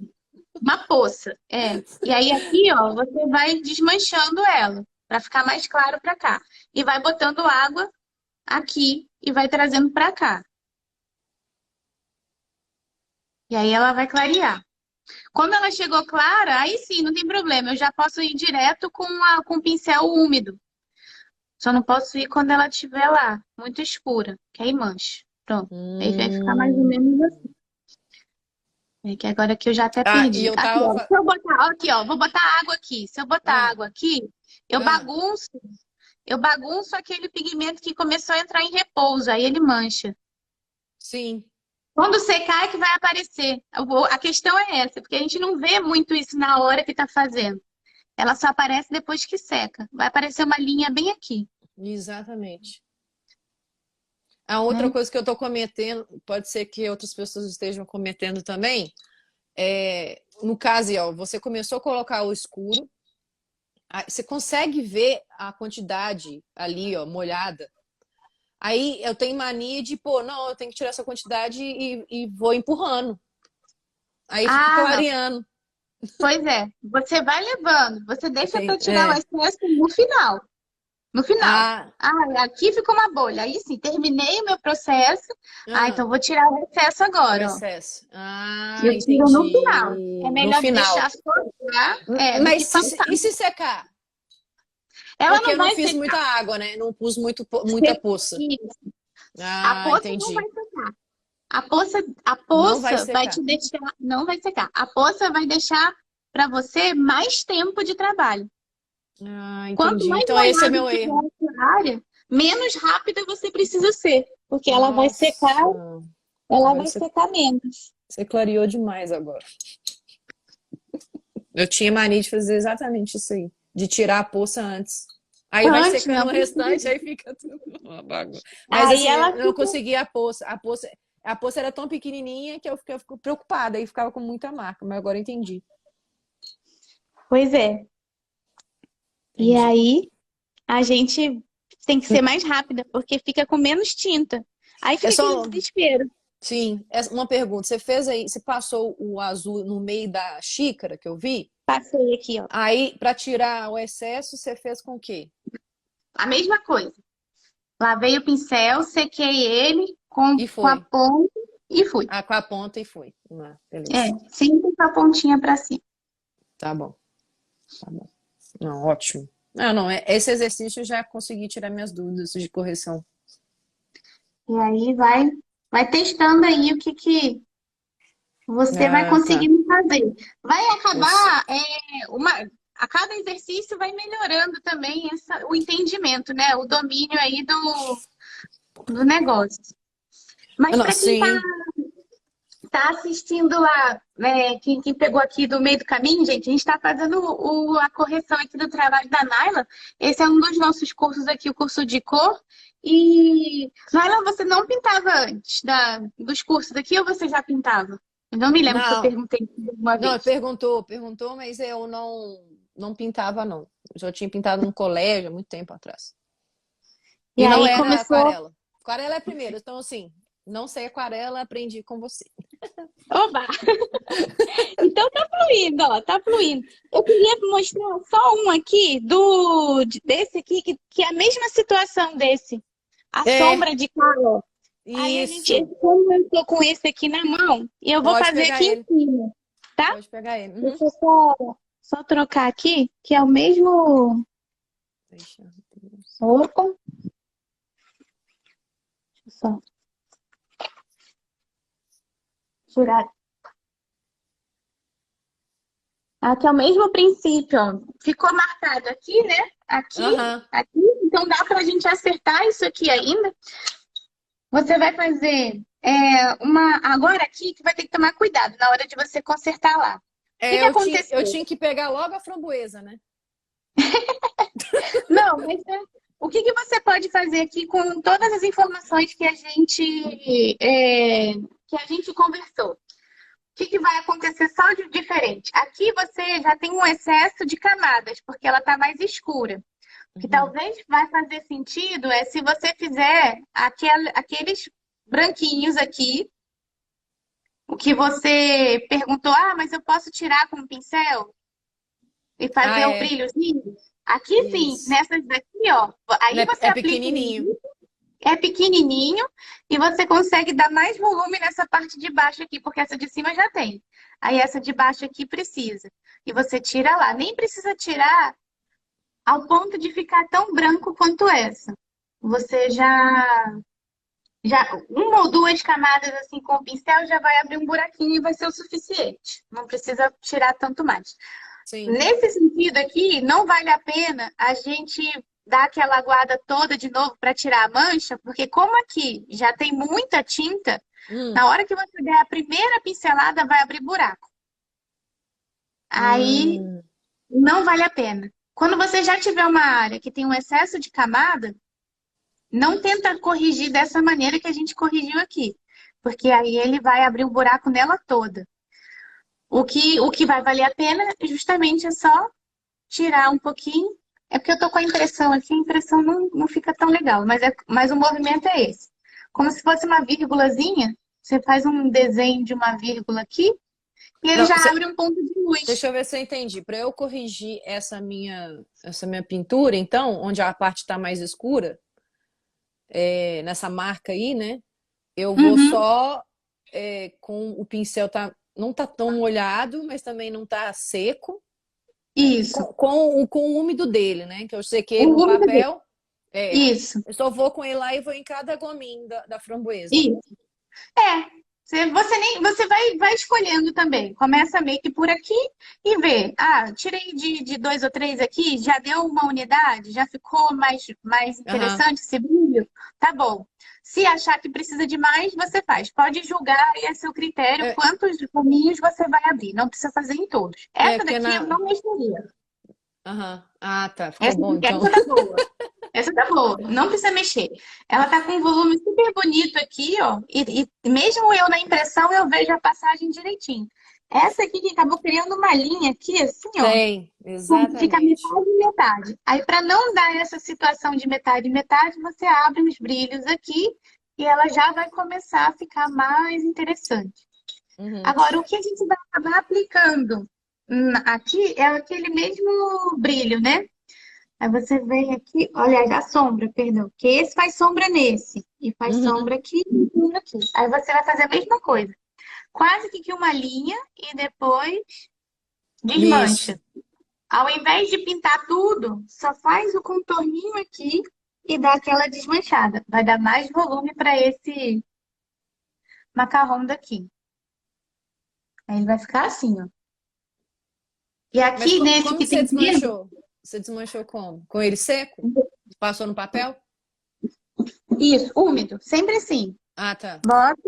uma poça. É. E aí aqui, ó, você vai desmanchando ela para ficar mais claro para cá. E vai botando água aqui e vai trazendo para cá. E aí ela vai clarear. Quando ela chegou clara, aí sim, não tem problema. Eu já posso ir direto com o pincel úmido. Só não posso ir quando ela estiver lá, muito escura, que aí mancha. Pronto. Aí vai ficar mais ou Hum, menos assim. É que agora que eu já até Ah, e perdi. eu Aqui, ó. tava. Se eu botar, aqui, ó, vou botar água aqui. Se eu botar Ah, água aqui, eu ah, bagunço, eu bagunço aquele pigmento que começou a entrar em repouso, aí ele mancha. sim. Quando secar é que vai aparecer. A questão é essa, porque a gente não vê muito isso na hora que tá fazendo. Ela só aparece depois que seca. Vai aparecer uma linha bem aqui, Exatamente. A outra né? coisa que eu estou cometendo, pode ser que outras pessoas estejam cometendo também, no caso, ó, você começou a colocar o escuro, você consegue ver a quantidade ali, ó, molhada. Aí eu tenho mania de, pô, não, eu tenho que tirar essa quantidade e vou empurrando. Aí fica Ah, não. clareando. Pois é. Você vai levando. Você deixa para tirar o É. excesso no final. No final. Ah, Ah, aqui ficou uma bolha. Aí sim, terminei o meu processo. Ah, ah, então vou tirar o excesso o agora, ó. excesso. Ah, Eu tiro no final. É entendi. No melhor deixar final. soltar, do Mas que passar. e se secar? Ela Porque não eu não vai fiz secar. muita água, né? Não pus muita poça. Isso. A Ah, poça não vai entendi. secar. A Não vai poça vai te secar. deixar, não vai secar. A poça vai deixar para você mais tempo de trabalho. Ah, Quanto entendi. mais Então esse é molhado meu tiver erro. essa área, menos rápida você precisa ser, porque Nossa, ela agora vai secar menos. você clareou demais agora. Eu tinha mania de fazer exatamente isso aí, de tirar a poça antes. Aí vai Antes, secando não o restante, precisa. aí fica tudo uma bagunça. Mas Aí assim, ela eu não fica. conseguia a poça. A poça era tão pequenininha que eu fico preocupada e ficava com muita marca, mas agora eu entendi. Pois é. E Entendi. aí a gente tem que ser mais rápida, porque fica com menos tinta. Aí É fica aquele só, desespero. sim, uma pergunta. Você fez aí, você passou o azul no meio da xícara que eu vi? Passei aqui, ó. Aí, para tirar o excesso, você fez com o quê? A mesma coisa. Lavei o pincel, sequei ele E com a foi. ponta e fui. Ah, com a ponta e foi. Ah, É, beleza. sempre com a pontinha pra cima. Tá bom, tá bom. Não, ótimo. Ah, não, esse exercício eu já consegui tirar minhas dúvidas de correção. E aí vai testando aí o que você vai Ah, tá. conseguindo fazer. Vai Eu sei. acabar, a cada exercício vai melhorando também o entendimento, né? O domínio aí do negócio. Ah, Mas não, para quem sim. tá assistindo lá, né, quem pegou aqui do meio do caminho, gente, a gente está fazendo a correção aqui do trabalho da Naila. Esse é um dos nossos cursos aqui, o curso de cor. E, Naila, você não pintava antes dos cursos aqui ou você já pintava? Eu não me lembro se eu Não, perguntei uma não, vez. perguntou, mas eu não pintava, não. Eu já tinha pintado no colégio há muito tempo atrás. E E não aí era começou. aquarela. Aquarela é primeiro, então assim, não sei aquarela, aprendi com você. Oba! Então tá fluindo, ó, tá fluindo. Eu queria mostrar só um aqui desse aqui, que é a mesma situação desse. A É, sombra de Carol. Aí a gente, isso. como eu tô com esse aqui na mão, e eu vou Pode fazer pegar aqui em ele. cima, tá? Pode pegar ele. Uhum. Deixa eu só trocar aqui, que é o mesmo. Deixa eu ver. Opa, deixa eu só tirar. Aqui é o mesmo princípio, ó. Ficou marcado aqui, né? Aqui, Aham. aqui. Então dá pra gente acertar isso aqui ainda. Você vai fazer agora aqui que vai ter que tomar cuidado na hora de você consertar lá. O que É, que eu aconteceu? tinha que pegar logo a framboesa, né? Não, mas o que que você pode fazer aqui com todas as informações que a gente conversou? O que que vai acontecer só de diferente? Aqui você já tem um excesso de camadas, porque ela está mais escura. O que Uhum. talvez vai fazer sentido é se você fizer aqueles branquinhos aqui, o que você perguntou, mas eu posso tirar com o pincel e Ah, fazer o é. brilhozinho? Aqui sim, Isso. nessas daqui, ó. Aí você É aplica pequenininho. é pequenininho e você consegue dar mais volume nessa parte de baixo aqui, porque essa de cima já tem. Aí essa de baixo aqui precisa. E você tira lá. Nem precisa tirar ao ponto de ficar tão branco quanto essa. Você Já uma ou duas camadas assim com o pincel já vai abrir um buraquinho e vai ser o suficiente. Não precisa tirar tanto mais. Sim. Nesse sentido aqui, não vale a pena a gente dar aquela aguada toda de novo para tirar a mancha, porque como aqui já tem muita tinta, Hum, na hora que você der a primeira pincelada vai abrir buraco. Aí hum, não vale a pena. Quando você já tiver uma área que tem um excesso de camada, não tenta corrigir dessa maneira que a gente corrigiu aqui, porque aí ele vai abrir um buraco nela toda. O que vai valer a pena justamente é só tirar um pouquinho. É porque eu tô com a impressão aqui, a impressão não fica tão legal, mas o movimento é esse. Como se fosse uma vírgulazinha, você faz um desenho de uma vírgula aqui e ele Não, já abre um ponto de luz. deixa eu ver se eu entendi. Para eu corrigir essa minha pintura, então, onde a parte está mais escura, nessa marca aí, né? Eu vou Uhum, só com o pincel não tá tão molhado, mas também não tá seco. E isso. com o úmido dele, né? Que eu sequei O no úmido dele. papel. Isso, Eu só vou com ele lá e vou em cada gominho da framboesa. isso. É, você vai escolhendo também. Começa meio que por aqui e vê. Ah, tirei de dois ou três aqui, já deu uma unidade, já ficou mais Aham. interessante esse brilho? Tá bom. Se achar que precisa de mais, você faz. Pode julgar e é seu critério É, quantos caminhos você vai abrir. Não precisa fazer em todos. Essa porque daqui eu na. não mexeria. Aham. Ah, tá. Ficou Essa, bom então. essa tá boa. Essa tá boa, não precisa mexer. Ela tá com um volume super bonito aqui, ó. E mesmo eu na impressão, eu vejo a passagem direitinho. Essa aqui que acabou criando uma linha aqui, assim, ó. Tem, Fica exatamente. metade e metade. Aí, para não dar essa situação de metade e metade, você abre os brilhos aqui e ela já vai começar a ficar mais interessante. Uhum. Agora, o que a gente vai acabar aplicando aqui é aquele mesmo brilho, né? Aí você vem aqui, olha, a sombra, perdão, que esse faz sombra nesse e faz Uhum. sombra aqui e aqui. Aí você vai fazer a mesma coisa, quase que uma linha e depois Isso. desmancha. Ao invés de pintar tudo, só faz o contorninho aqui e dá aquela desmanchada. Vai dar mais volume para esse macarrão daqui. Aí ele vai ficar assim, ó. E Mas aqui nesse como que que você tem dedo, desmanchou? Você desmanchou como? Com ele seco? Passou no papel? isso, úmido, sempre assim. Ah, tá. Bota,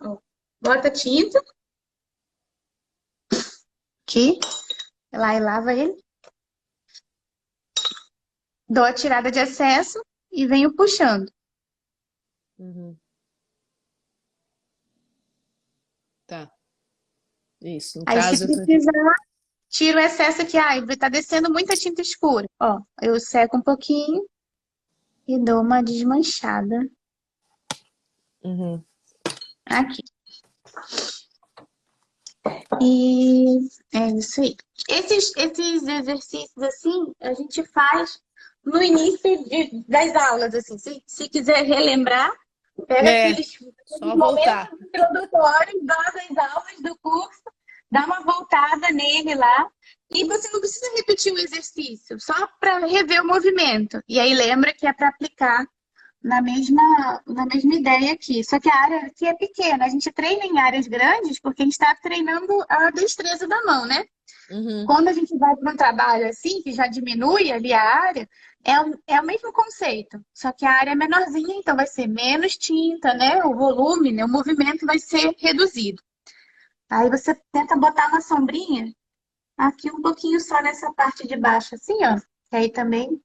ó, bota tinta aqui, lá e lava ele. Dou a tirada de excesso e venho puxando. Uhum. Tá. Isso. No Aí, se caso, precisar, tiro o excesso aqui. Ai, tá descendo muita tinta escura. Ó, eu seco um pouquinho e dou uma desmanchada uhum. aqui. E é isso aí. Esses exercícios, assim, a gente faz no início das aulas, assim. Se quiser relembrar, pega É, aqueles só momentos voltar. introdutórios das aulas do curso, dá uma voltada nele lá. E você não precisa repetir o exercício, só para rever o movimento. E aí lembra que é para aplicar na mesma ideia aqui. Só que a área aqui é pequena. A gente treina em áreas grandes porque a gente está treinando a destreza da mão, né? Uhum. Quando a gente vai para um trabalho assim, que já diminui ali a área, é o mesmo conceito. Só que a área é menorzinha, então vai ser menos tinta, né? O volume, né? O movimento vai ser reduzido. Aí você tenta botar uma sombrinha aqui um pouquinho só nessa parte de baixo, assim, ó. Que aí também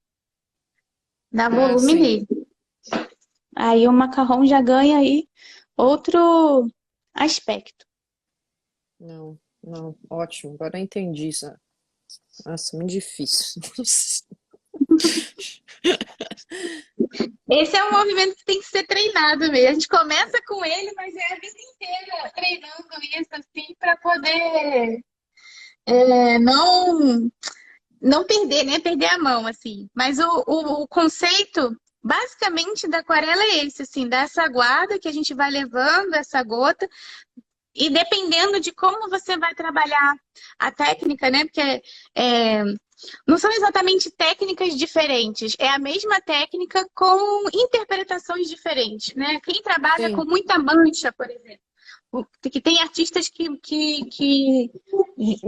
dá Ah, volume sim. nele. Aí o macarrão já ganha aí outro aspecto. Não, não. Ótimo. Agora eu entendi isso. Nossa, muito difícil. Esse é um movimento que tem que ser treinado mesmo. A gente começa com ele, mas é a vida inteira treinando isso assim para poder não perder, né? Perder a mão assim. Mas o conceito basicamente da aquarela é esse, assim, dessa guarda que a gente vai levando essa gota. E dependendo de como você vai trabalhar a técnica, né? Porque Não são exatamente técnicas diferentes, é a mesma técnica com interpretações diferentes, né? Quem trabalha com Sim. muita mancha, por exemplo, que tem artistas que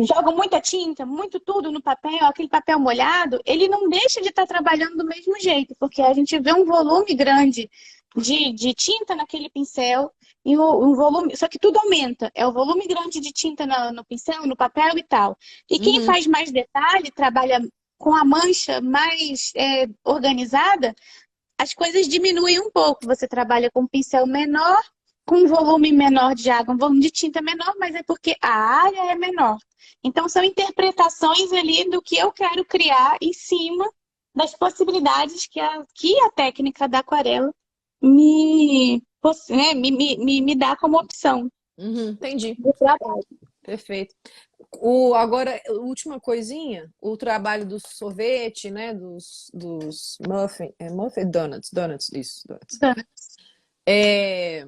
jogam muita tinta, muito tudo no papel, aquele papel molhado, ele não deixa de estar trabalhando do mesmo jeito, porque a gente vê um volume grande de tinta naquele pincel e um volume, só que tudo aumenta. É o volume grande de tinta no pincel, no papel e tal. E quem Uhum. faz mais detalhe, trabalha com a mancha mais organizada, as coisas diminuem um pouco. Você trabalha com um pincel menor, com um volume menor de água, um volume de tinta menor, mas é porque a área é menor. Então, são interpretações ali do que eu quero criar em cima das possibilidades que a técnica da aquarela me dá como opção Uhum. Entendi. de trabalho. Perfeito. Agora, a última coisinha, o trabalho do sorvete, né? Dos muffin, donuts, isso, donuts. É,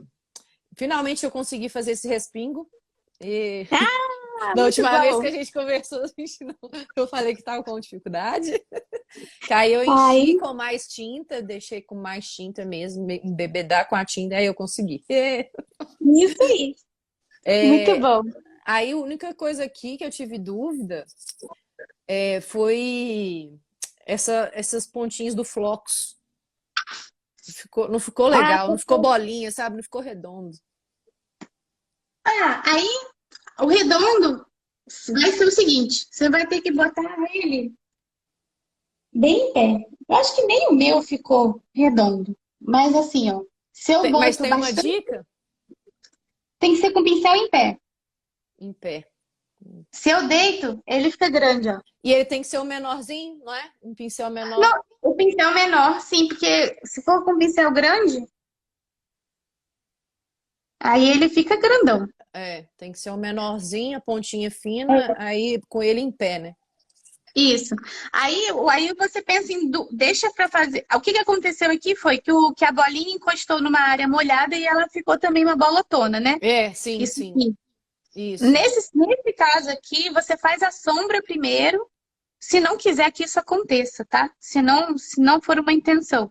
finalmente eu consegui fazer esse respingo. E Ah, da muito última vez que bom! a gente conversou, eu falei que estava com dificuldade. Que aí eu enchi Aí, com mais tinta, deixei com mais tinta mesmo, embebedar com a tinta, aí eu consegui. isso aí. Muito É, bom. aí a única coisa aqui que eu tive dúvida foi essas pontinhas do flocos. Não ficou Ah, legal, não ficou bolinha, sabe? Não ficou redondo. aí o redondo vai ser o seguinte: você vai ter que botar ele bem em pé. Eu acho que nem o meu ficou redondo. Mas assim, ó, se eu Mas boto tem uma bastante, dica? tem que ser com pincel em pé. Em pé. Se eu deito, ele fica grande, ó. E ele tem que ser o menorzinho, não é? Um pincel menor. Não, o pincel menor, sim, porque se for com pincel grande, aí ele fica grandão. É, tem que ser o menorzinho, a pontinha fina, aí com ele em pé, né? Isso. Aí você pensa em deixa para fazer. O que que aconteceu aqui foi que a bolinha encostou numa área molhada e ela ficou também uma bolotona, né? É, sim, Isso sim. aqui. Isso. Nesse caso aqui, você faz a sombra primeiro, se não quiser que isso aconteça, tá? Se não for uma intenção.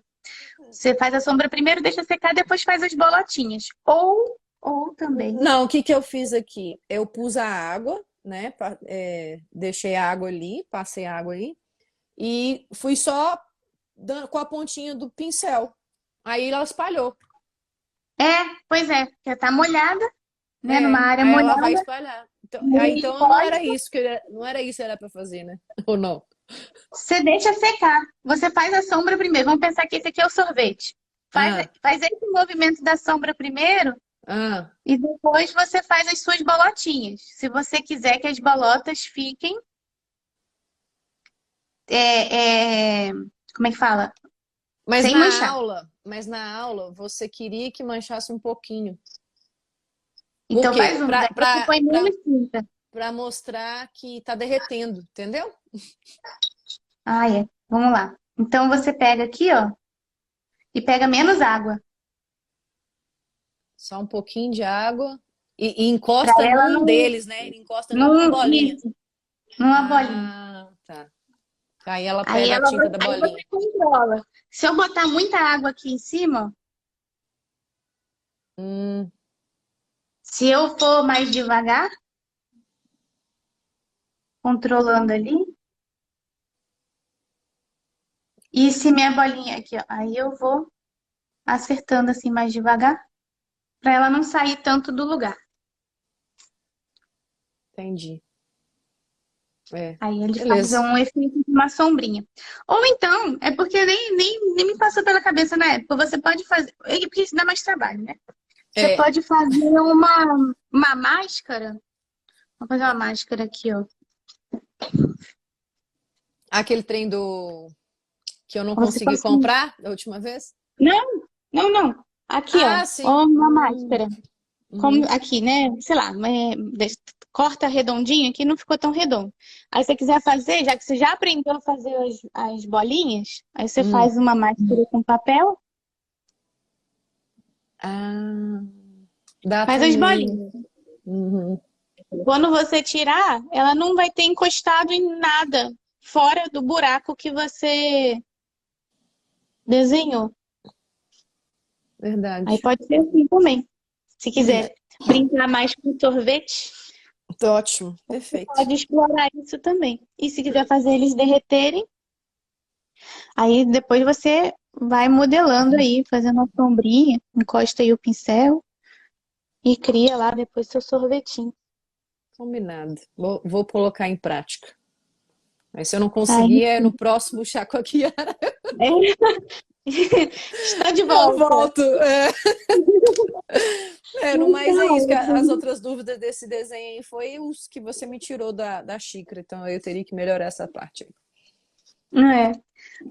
Você faz a sombra primeiro, deixa secar, depois faz as bolotinhas. Ou também. Não, o que que eu fiz aqui? Eu pus a água, né? Deixei a água ali, passei a água aí e fui só com a pontinha do pincel. Aí ela espalhou. Pois é, porque tá molhada, né? Numa É, área aí ela vai molhada, espalhar. e Então não era encosta, isso não era isso que era para fazer, né? Ou não? você deixa secar. Você faz a sombra primeiro. Vamos pensar que esse aqui é o sorvete. Faz, Ah, faz esse movimento da sombra primeiro ah, e depois você faz as suas bolotinhas. Se você quiser que as bolotas fiquem. é, é, Como é que fala? Sem manchar. Mas na aula você queria que manchasse um pouquinho. Por Então faz quê? um. Daí você põe menos tinta. Para mostrar que tá derretendo, entendeu? Ah, é. Vamos lá. Então você pega aqui, ó, e pega menos água. Só um pouquinho de água e Pra encosta ela num não. deles, né? Ele encosta numa Não bolinha. isso, numa bolinha. Ah, tá. Aí ela pega a tinta da Aí bolinha. você controla. Se eu botar muita água aqui em cima, Hum, se eu for mais devagar, controlando ali, e se minha bolinha aqui, ó, aí eu vou acertando assim mais devagar, para ela não sair tanto do lugar. entendi. É, Aí ele faz beleza. um efeito de uma sombrinha. Ou então, é porque nem me passou pela cabeça na época, você pode fazer, porque isso dá mais trabalho, né? Você É, pode fazer uma máscara. Vou fazer uma máscara aqui, ó. aquele trem do que eu não Como se consegui fosse. comprar da última vez? Não, não. Aqui, ó. Ah, sim. Ó, uma máscara. Como Uhum. aqui, né? Sei lá, corta redondinho aqui, não ficou tão redondo. Aí, se você quiser fazer, já que você já aprendeu a fazer as bolinhas, aí você Hum. faz uma máscara com papel, Ah, dá faz as também. bolinhas. Uhum. Quando você tirar, ela não vai ter encostado em nada. fora do buraco que você desenhou. Aí Verdade. pode ser assim também. Se Verdade. quiser brincar mais com sorvete, Ótimo, perfeito. pode explorar isso também. E se quiser fazer eles derreterem, aí depois você vai modelando aí, fazendo uma sombrinha, encosta aí o pincel e cria lá depois seu sorvetinho. Combinado. Vou colocar em prática. Mas se eu não Aí, conseguir, é no próximo chá com a Kiara. está de Eu volta. volto. No mais é isso, que as Então, outras dúvidas desse desenho aí foi os que você me tirou da xícara, então eu teria que melhorar essa parte aí. é.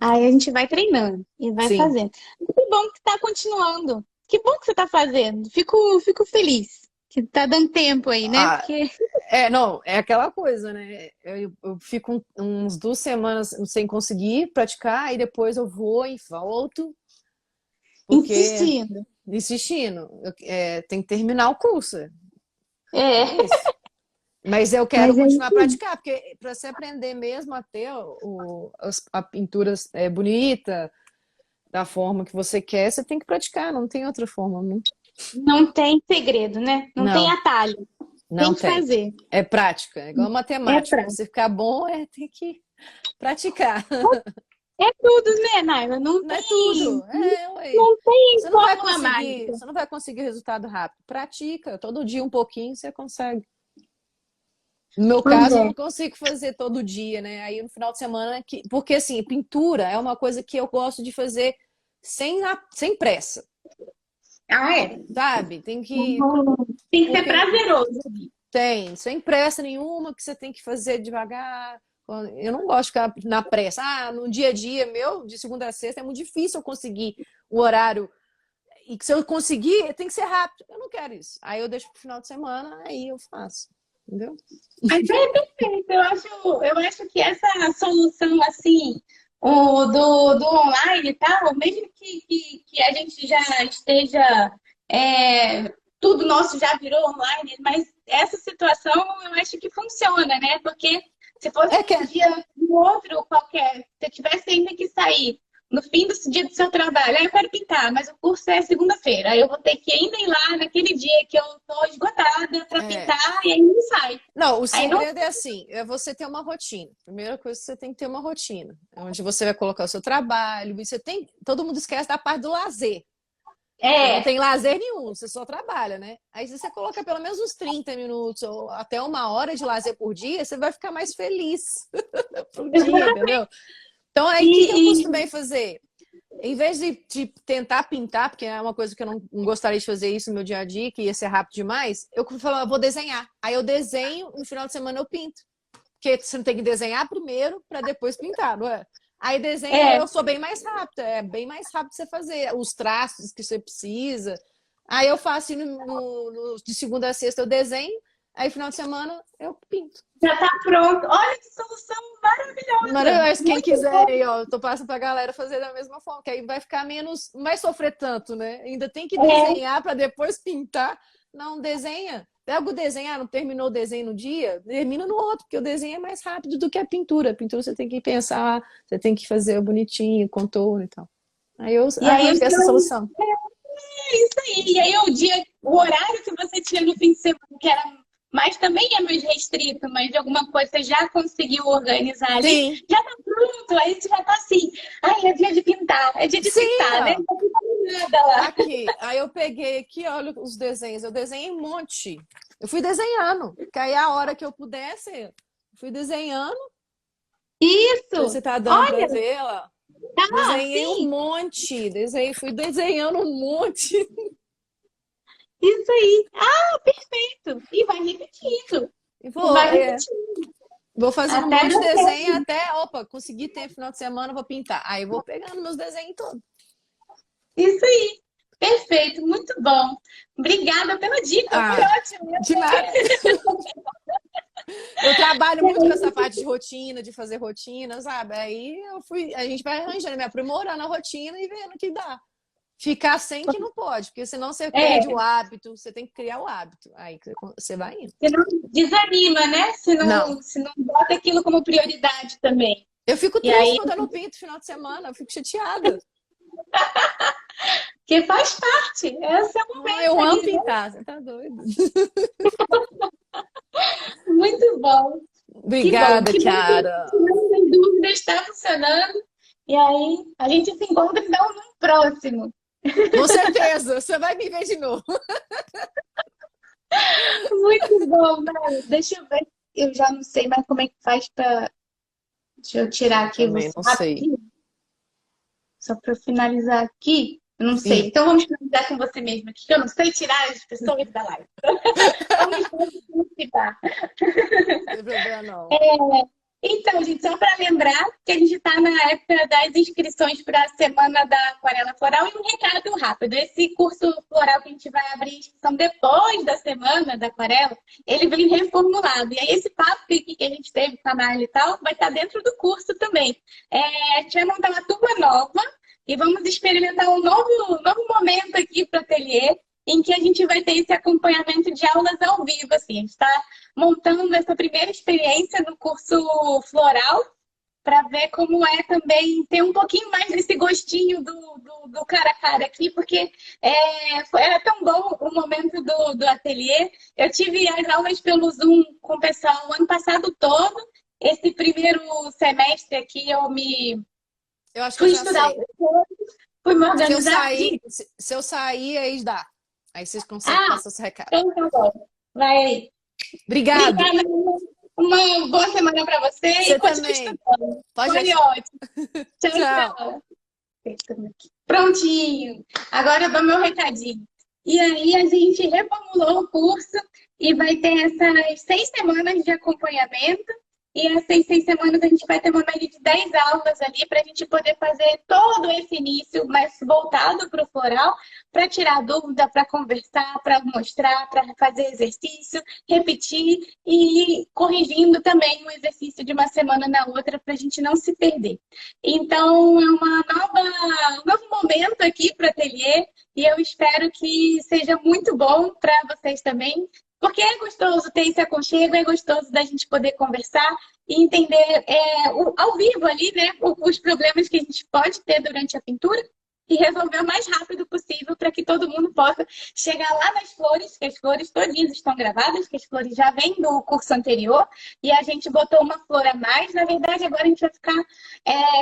Aí a gente vai treinando e vai Sim. fazendo. Que bom que está continuando. Que bom que você está fazendo. Fico feliz que tá dando tempo aí, né? Ah, Porque não, é aquela coisa, né? Eu fico uns 2 semanas sem conseguir praticar, e depois eu vou e volto, porque insistindo. insistindo, tem que terminar o curso. É É, isso. Mas eu quero mas é continuar a isso. praticar, porque para você aprender mesmo a ter a pintura bonita, da forma que você quer, você tem que praticar, não tem outra forma. Não, Não tem segredo, né? Não tem não, atalho. Tem não que tem. fazer. É prática, é igual É matemática. pra. Para você ficar bom, tem que praticar. É tudo, né, Naila? Não é tudo. Ué. Não tem Você não vai fórmula conseguir, mágica. você não vai conseguir resultado rápido. Pratica, todo dia um pouquinho você consegue. No meu Pois caso, eu é. não consigo fazer todo dia, né? Aí no final de semana, porque assim, pintura é uma coisa que eu gosto de fazer sem pressa, Ah, é. sabe? Tem que ser Porque prazeroso. sem pressa nenhuma, que você tem que fazer devagar. Eu não gosto de ficar na pressa. No dia a dia meu, de segunda a sexta, é muito difícil eu conseguir o horário. E que se eu conseguir, tem que ser rápido. Eu não quero isso. Aí eu deixo pro final de semana, aí eu faço. Entendeu? Mas é perfeito. Eu acho que essa solução, assim, do online e tal, mesmo que a gente já esteja. Tudo nosso já virou online, mas essa situação eu acho que funciona, né? Porque se fosse É que um dia um outro qualquer, se eu tivesse ainda que sair no fim do dia do seu trabalho, aí eu quero pintar, mas o curso é segunda-feira, aí eu vou ter que ainda ir lá naquele dia que eu tô esgotada para é. pintar e aí não sai. Não, o Aí não. segredo é assim, é você ter uma rotina. Primeira coisa, você tem que ter uma rotina, onde você vai colocar o seu trabalho, todo mundo esquece da parte do lazer. Você não É, tem lazer nenhum, você só trabalha, né? Aí se você coloca pelo menos uns 30 minutos ou até 1 hora de lazer por dia, você vai ficar mais feliz pro dia, entendeu? Então aí o que eu e costumei fazer? Em vez de tentar pintar, porque é uma coisa que eu não gostaria de fazer isso no meu dia a dia, que ia ser rápido demais, eu falo, eu vou desenhar. Aí eu desenho, no final de semana eu pinto. Porque você não tem que desenhar primeiro para depois pintar, não é? Aí desenho é, eu sou bem mais rápida, é bem mais rápido você fazer os traços que você precisa. Aí eu faço de segunda a sexta eu desenho, aí final de semana eu pinto. já tá pronto. Olha que solução maravilhosa. Mas quem Muito quiser bom. aí, ó, eu tô passando pra galera fazer da mesma forma, que aí vai ficar menos, não vai sofrer tanto, né? Ainda tem que É, desenhar para depois pintar. Não, desenha. Pega o desenho, não terminou o desenho no dia, termina no outro, porque o desenho é mais rápido do que a pintura. A pintura você tem que pensar, você tem que fazer bonitinho, contorno e tal. Aí eu e aí arranjei essa solução. é isso aí. E aí o horário que você tinha no fim de semana, que era mas também é mais restrito, mas de alguma coisa você já conseguiu organizar ali, Sim, já tá pronto, aí você já tá assim, ai, é dia de pintar, é dia de sim, pintar, né? ó. Não tá nada lá. Aqui, aí eu peguei aqui, olha os desenhos. Eu desenhei um monte. Eu fui desenhando, que aí a hora que eu pudesse, eu fui desenhando. Não sei se Isso! tá dando pra Olha, ver, ó. tá Desenhei um assim, monte, fui desenhando um monte. isso aí. Ah, perfeito! E vai repetindo, E e vou, vai repetindo, vou fazendo um até monte de dar desenho certo. até, opa, consegui ter final de semana, vou pintar. Aí eu vou pegando meus desenhos todos. Isso aí, perfeito, muito bom. Obrigada pela dica, foi Ah, ótimo. de nada. Eu trabalho muito com essa parte de rotina, de fazer rotina, sabe? Aí a gente vai arranjando, me aprimorando a rotina e vendo o que dá. Ficar sem que não pode, porque senão você É, perde o hábito, você tem que criar o hábito. Aí você vai indo. se não desanima, né? Não. Se não bota aquilo como prioridade também. Eu fico E triste aí, quando eu não pinto no final de semana, eu fico chateada. que faz parte, esse é o Ah, momento eu amo ali, né? pintar, você tá doido. Muito bom. Obrigada, Que bom que Kiara. sem dúvida está funcionando. E aí, a gente se encontra então no próximo. Com certeza, você vai me ver de novo. Muito bom, Mari. Deixa eu ver. Eu já não sei mais como é que faz para. Deixa eu tirar aqui Também você não sei. rapidinho, só para finalizar aqui. Eu não sei. Sim, Então vamos finalizar com você mesma, que eu não sei tirar as pessoas da live. Vamos participar. não tem problema não. Então, gente, só para lembrar que a gente está na época das inscrições para a Semana da Aquarela Floral e um recado rápido. Esse curso floral que a gente vai abrir inscrição depois da Semana da Aquarela, ele vem reformulado. E aí esse papo que a gente teve com a Marli e tal, vai estar dentro do curso também. A gente vai montar uma turma nova e vamos experimentar um novo momento aqui para o ateliê, em que a gente vai ter esse acompanhamento de aulas ao vivo, assim. A gente está montando essa primeira experiência no curso floral para ver como é também ter um pouquinho mais desse gostinho do cara a cara aqui, porque era tão bom o momento do ateliê. Eu tive as aulas pelo Zoom com o pessoal o ano passado todo. Esse primeiro semestre aqui eu me Eu acho que eu fui já estudar, sei. fui me Se eu organizar. sair, se eu sair, aí dá. Aí vocês conseguem Ah, passar o seu recado. então tá bom. Vai aí. Obrigado. Obrigada. Uma boa semana para você e Você continue também. estudando. Pode Foi deixar. ótimo. Tchau, Tchau. tchau. Prontinho. Agora eu dou meu recadinho. E aí a gente reformulou o curso e vai ter essas 6 semanas de acompanhamento. E essas 6 semanas a gente vai ter uma média de 10 aulas ali para a gente poder fazer todo esse início mais voltado para o floral, para tirar dúvida, para conversar, para mostrar, para fazer exercício, repetir e ir corrigindo também o exercício de uma semana na outra para a gente não se perder. Então, é um novo momento aqui para o ateliê e eu espero que seja muito bom para vocês também, porque é gostoso ter esse aconchego, é gostoso da gente poder conversar e entender ao vivo ali, né, os problemas que a gente pode ter durante a pintura e resolver o mais rápido possível para que todo mundo possa chegar lá nas flores, que as flores todinhas estão gravadas, que as flores já vêm do curso anterior e a gente botou uma flor a mais. Na verdade, agora a gente vai ficar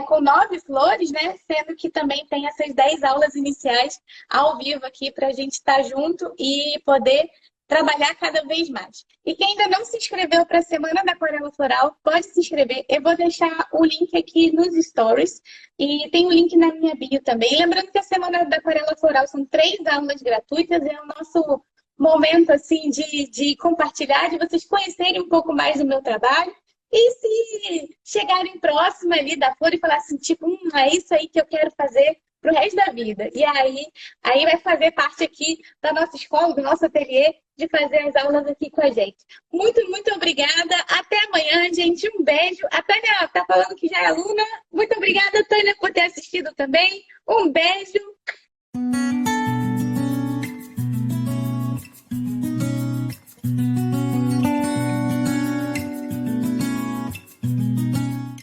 com 9 flores, né, sendo que também tem essas 10 aulas iniciais ao vivo aqui para a gente estar junto e poder trabalhar cada vez mais. E quem ainda não se inscreveu para a Semana da Aquarela Floral, pode se inscrever. Eu vou deixar o link aqui nos stories e tem o link na minha bio também. Lembrando que a Semana da Aquarela Floral são 3 aulas gratuitas, é o nosso momento assim de compartilhar, de vocês conhecerem um pouco mais do meu trabalho. E se chegarem próximo ali da flor e falar assim, tipo, é isso aí que eu quero fazer pro resto da vida. E aí vai fazer parte aqui da nossa escola, do nosso ateliê, de fazer as aulas aqui com a gente. Muito, muito obrigada. Até amanhã, gente. Um beijo. A Tânia tá falando que já é aluna. Muito obrigada, Tânia, por ter assistido também. Um beijo